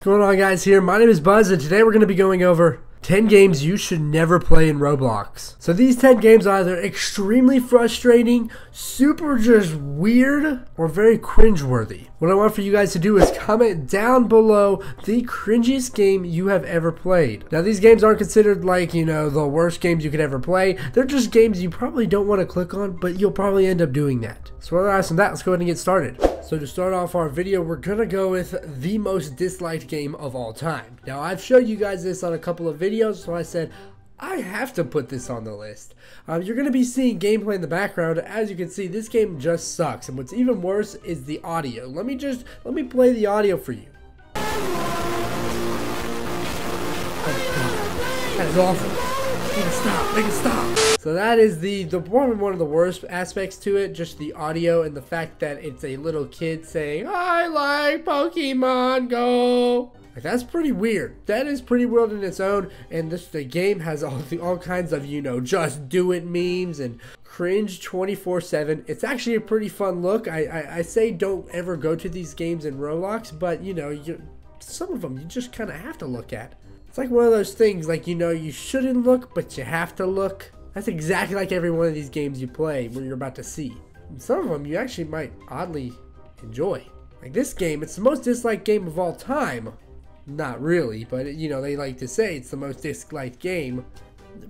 What's going on, guys? Here, my name is Buzz, and today we're going to be going over 10 games you should never play in Roblox. So these 10 games are either extremely frustrating, super just weird, or very cringeworthy. What I want for you guys to do is comment down below the cringiest game you have ever played. Now, these games aren't considered like, the worst games you could ever play. They're just games you probably don't want to click on, but you'll probably end up doing that. So otherwise than that, let's go ahead and get started. So to start off our video, we're gonna go with the most disliked game of all time. Now, I've showed you guys this on a couple of videos, so I said I have to put this on the list. You're gonna be seeing gameplay in the background. As you can see, this game just sucks, and what's even worse is the audio. Let me play the audio for you. Oh God, that is awful. Make it stop. Make it stop. So that is one of the worst aspects to it, just the audio and the fact that it's a little kid saying, "I like Pokemon Go." Like, that's pretty weird. That is pretty weird in its own, and the game has all kinds of, just do it memes and cringe 24/7. It's actually a pretty fun look. I say don't ever go to these games in Roblox, but some of them you just kind of have to look at. It's like one of those things, like, you shouldn't look, but you have to look. That's exactly like every one of these games you play where you're about to see. And some of them you actually might oddly enjoy. Like this game, it's the most disliked game of all time. Not really, but they like to say it's the most disliked game.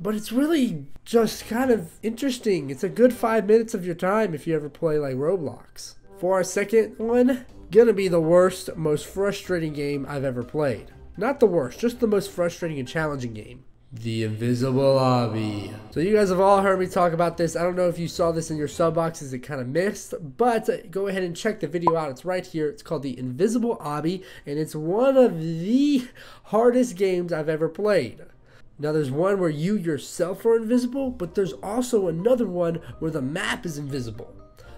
But it's really just kind of interesting. It's a good 5 minutes of your time if you ever play like Roblox. For our second one, gonna be the worst, most frustrating game I've ever played. Not the worst, just the most frustrating and challenging game. The Invisible Obby. So you guys have all heard me talk about this. I don't know if you saw this in your sub boxes, it kind of missed, but go ahead and check the video out. It's right here. It's called The Invisible Obby, and it's one of the hardest games I've ever played. Now, there's one where you yourself are invisible, but there's also another one where the map is invisible.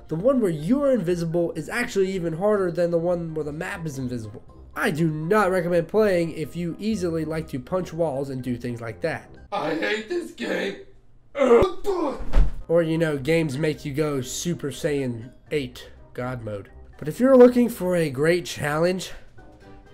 The one where you are invisible is actually even harder than the one where the map is invisible. I do not recommend playing if you easily like to punch walls and do things like that. I hate this game. Or, games make you go Super Saiyan 8 God mode. But if you're looking for a great challenge,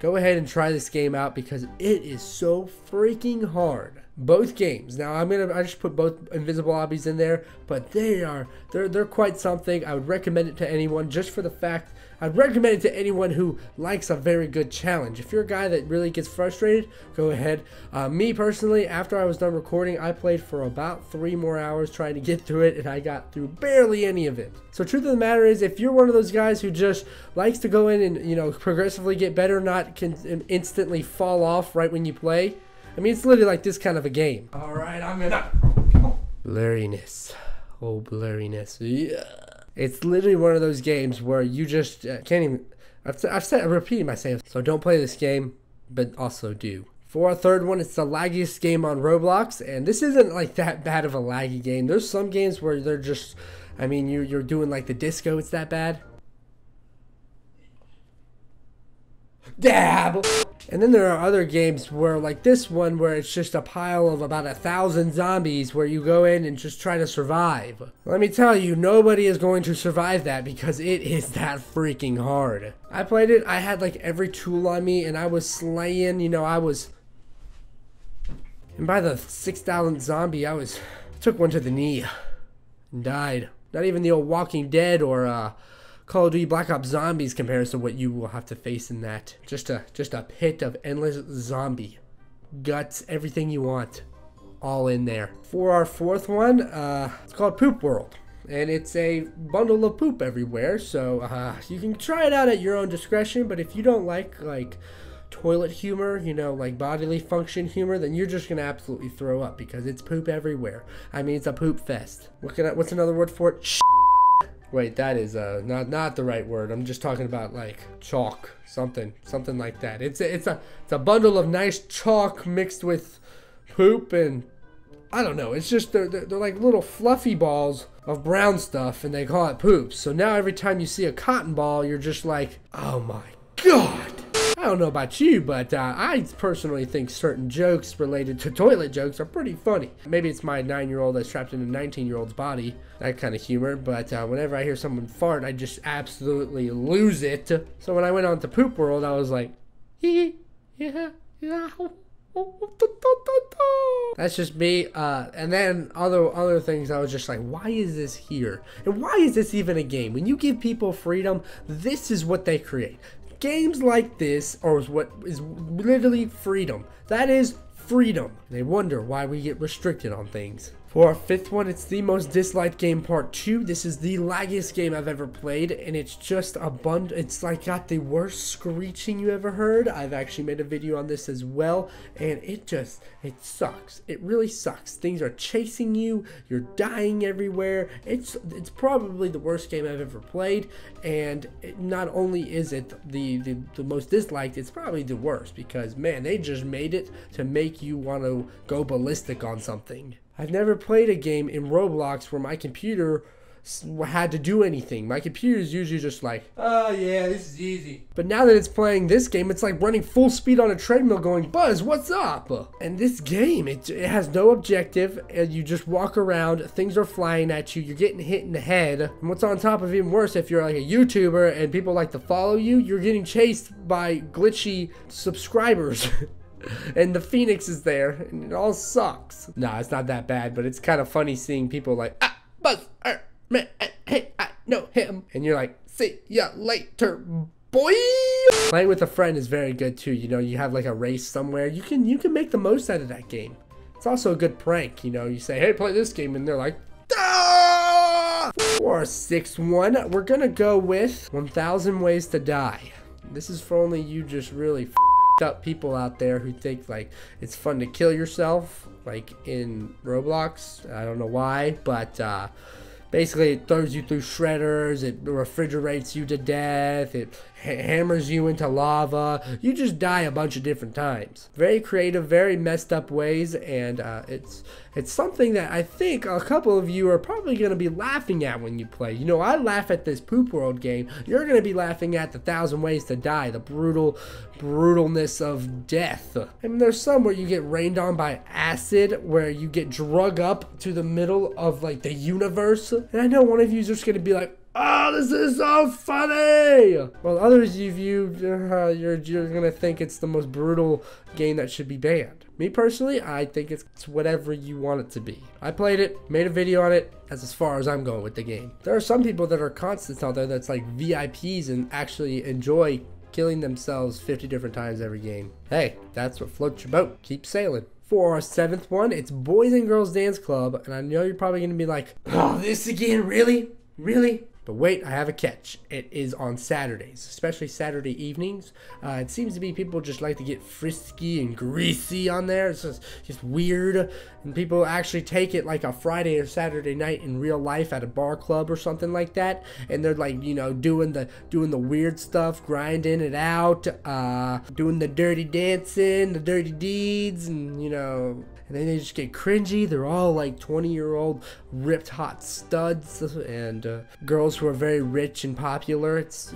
go ahead and try this game out because it is so freaking hard. Both games. Now I just put both Invisible Obbies in there, but they're quite something. I would recommend it to anyone just for the fact I'd recommend it to anyone who likes a very good challenge. If you're a guy that really gets frustrated, go ahead. Me personally, after I was done recording, I played for about 3 more hours trying to get through it, and I got through barely any of it. So truth of the matter is, if you're one of those guys who just likes to go in and progressively get better, not instantly fall off right when you play, I mean, it's literally like this kind of a game. Alright, I'm gonna... Blurriness. Oh, blurriness. Yeah. It's literally one of those games where you just can't even... I'm repeating myself. So don't play this game, but also do. For our third one, it's the laggiest game on Roblox. And this isn't like that bad of a laggy game. There's some games where they're just... I mean, you're doing like the disco, it's that bad. Dab! And then there are other games where, like this one, where it's just a pile of about 1,000 zombies where you go in and just try to survive. Let me tell you, nobody is going to survive that because it is that freaking hard. I played it, I had like every tool on me and I was slaying, and by the 6,000th zombie, took one to the knee and died. Not even the old Walking Dead or, Call of Duty Black Ops Zombies compares to what you will have to face in that. Just a pit of endless zombie. Guts, everything you want. All in there. For our fourth one, it's called Poop World. And it's a bundle of poop everywhere, so you can try it out at your own discretion, but if you don't like toilet humor, like bodily function humor, then you're just gonna absolutely throw up because it's poop everywhere. I mean, it's a poop fest. What's another word for it? Wait, that is not the right word. I'm just talking about like chalk, something like that. It's a bundle of nice chalk mixed with poop, and I don't know. It's just they're like little fluffy balls of brown stuff, and they call it poop. So now every time you see a cotton ball, you're just like, oh my God. I don't know about you, but I personally think certain jokes related to toilet jokes are pretty funny. Maybe it's my 9-year-old that's trapped in a 19-year-old's body, that kind of humor, but whenever I hear someone fart, I just absolutely lose it. So when I went on to Poop World, I was like, hee hee. Yeah, yeah. That's just me. And then other things, I was just like, why is this here? And why is this even a game? When you give people freedom, this is what they create. Games like this are what is literally freedom. That is freedom. They wonder why we get restricted on things. For our fifth one, it's the most disliked game, part 2. This is the laggiest game I've ever played, and it's just a it's like got the worst screeching you ever heard. I've actually made a video on this as well, and it sucks. It really sucks. Things are chasing you. You're dying everywhere. It's probably the worst game I've ever played, and not only is it the most disliked, it's probably the worst, because man, they just made it to make you want to go ballistic on something. I've never played a game in Roblox where my computer had to do anything. My computer is usually just like, oh yeah, this is easy. But now that it's playing this game, it's like running full speed on a treadmill going, Buzz, what's up? And this game, it has no objective, and you just walk around, things are flying at you, you're getting hit in the head. And what's on top of even worse, if you're like a YouTuber and people like to follow you, you're getting chased by glitchy subscribers. And the Phoenix is there, and it all sucks. Nah, it's not that bad, but it's kind of funny seeing people like, Buzz, man, hey, I know him. And you're like, see ya later, boy. Playing with a friend is very good too. You know, you have like a race somewhere. You can make the most out of that game. It's also a good prank. You know, you say, hey, play this game, and they're like, ah! For our sixth one, we're gonna go with 1,000 Ways to Die. This is for only you just really up people out there who think like it's fun to kill yourself, like in Roblox. I don't know why, but basically it throws you through shredders, it refrigerates you to death, it hammers you into lava. You just die a bunch of different times. Very creative, very messed up ways, and it's something that I think a couple of you are probably going to be laughing at when you play. You know, I laugh at this Poop World game. You're going to be laughing at the 1,000 Ways to Die, the brutalness of death. I mean, there's some where you get rained on by acid, where you get drug up to the middle of like the universe. And I know one of you is just going to be like, oh, this is so funny! Well, others of you, you're gonna think it's the most brutal game that should be banned. Me personally, I think it's whatever you want it to be. I played it, made a video on it. That's as far as I'm going with the game. There are some people that are constants out there that's like VIPs and actually enjoy killing themselves 50 different times every game. Hey, that's what floats your boat. Keep sailing. For our seventh one, it's Boys and Girls Dance Club, and I know you're probably gonna be like, oh, this again, really? Really? But wait, I have a catch. It is on Saturdays, especially Saturday evenings. It seems to be people just like to get frisky and greasy on there. It's just weird. And people actually take it like a Friday or Saturday night in real life at a bar club or something like that. And they're like, you know, doing the weird stuff, grinding it out, doing the dirty dancing, the dirty deeds, and you know. And then they just get cringy. They're all like 20-year-old ripped hot studs and girls who are very rich and popular. It's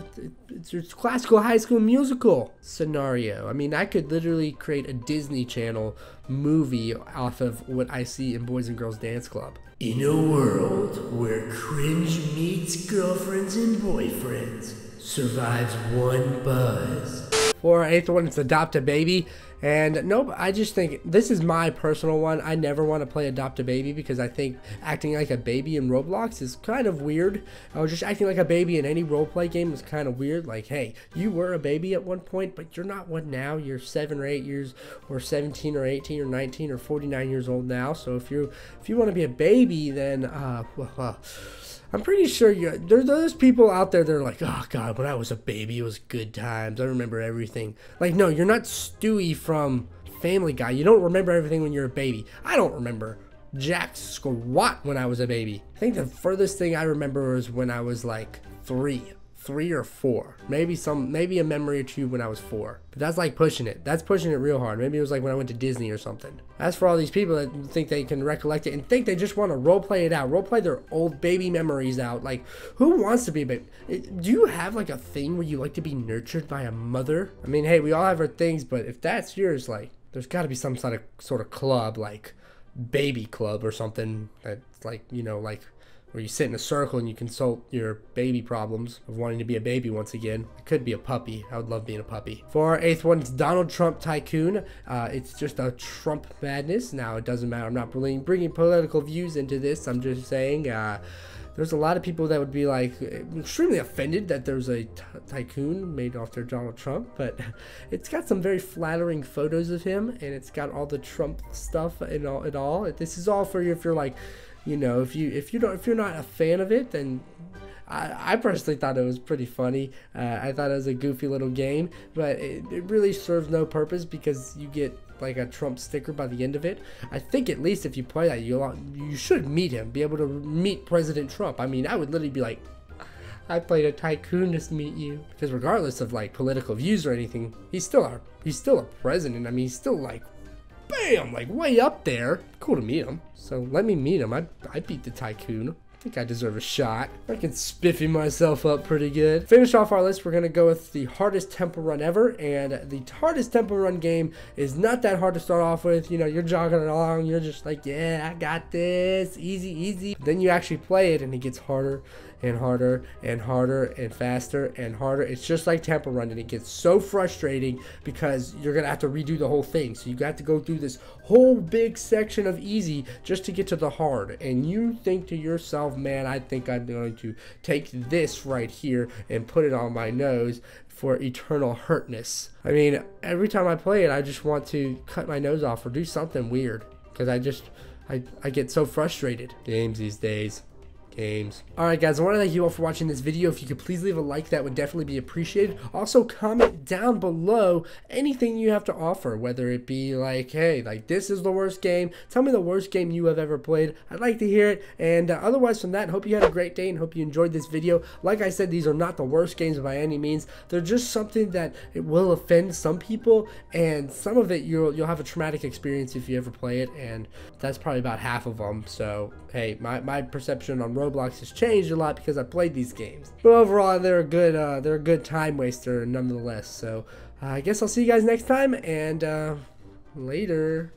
classical High School Musical scenario. I mean, I could literally create a Disney Channel movie off of what I see in Boys and Girls Dance Club. In a world where cringe meets girlfriends and boyfriends, survives one Buzz. For our eighth one, it's Adopt a Baby. And nope, I just think this is my personal one. I never want to play Adopt a Baby because I think acting like a baby in Roblox is kind of weird. Or just acting like a baby in any roleplay game is kind of weird. Like, hey, you were a baby at one point, but you're not one now. You're 7 or 8 years, or 17 or 18 or 19 or 49 years old now. So if you want to be a baby, then I'm pretty sure there's people out there that are like, oh God, when I was a baby, it was good times. I remember everything. Like, no, you're not Stewie from Family Guy. You don't remember everything when you're a baby. I don't remember jack squat when I was a baby. I think the furthest thing I remember was when I was like 3 or 4. Maybe a memory or 2 when I was 4. But that's like pushing it. That's pushing it real hard. Maybe it was like when I went to Disney or something. As for all these people that think they can recollect it and think they just want to roleplay it out, roleplay their old baby memories out. Like, who wants to be a baby? Do you have like a thing where you like to be nurtured by a mother? I mean, hey, we all have our things, but if that's yours, like, there's got to be some sort of club, like baby club or something that's like, you know, like where you sit in a circle and you consult your baby problems of wanting to be a baby once again. It could be a puppy. I would love being a puppy. For our 8th one, it's Donald Trump Tycoon. It's just a Trump madness. Now, it doesn't matter. I'm not really bringing political views into this. I'm just saying there's a lot of people that would be like extremely offended that there's a tycoon made after Donald Trump, but it's got some very flattering photos of him, and it's got all the Trump stuff and all. This is all for you if you're like, you know, if you're not a fan of it, then I personally thought it was pretty funny. I thought it was a goofy little game, but it really serves no purpose because you get like a Trump sticker by the end of it. I think at least if you play that, you should meet him, be able to meet President Trump. I mean, I would literally be like, I played a tycoon to meet you, because regardless of like political views or anything, he's still a president. I mean, he's still like, bam, like way up there. Cool to meet him. So let me meet him. I beat the tycoon. I think I deserve a shot. I can spiffy myself up pretty good. Finish off our list, we're gonna go with the hardest temple run ever, and the hardest temple run game is not that hard to start off with. You know, you're jogging along, you're just like, yeah, I got this, easy, easy. Then you actually play it and it gets harder and harder and harder and faster and harder. It's just like temple run, and it gets so frustrating because you're gonna have to redo the whole thing. So you got to go through this whole big section of easy just to get to the hard, and you think to yourself, man, I think I'm going to take this right here and put it on my nose for eternal hurtness. I mean, every time I play it, I just want to cut my nose off or do something weird because I get so frustrated. Games these days. Games. Alright guys, I want to thank you all for watching this video. If you could please leave a like, that would definitely be appreciated. Also, comment down below anything you have to offer, whether it be like, hey, like this is the worst game, tell me the worst game you have ever played. I'd like to hear it. And otherwise from that, hope you had a great day and hope you enjoyed this video. Like I said, these are not the worst games by any means. They're just something that it will offend some people, and some of it you'll have a traumatic experience if you ever play it, and that's probably about half of them. So hey, my perception on Roblox has changed a lot because I played these games. But overall, they're a good time waster nonetheless. So I guess I'll see you guys next time, and later.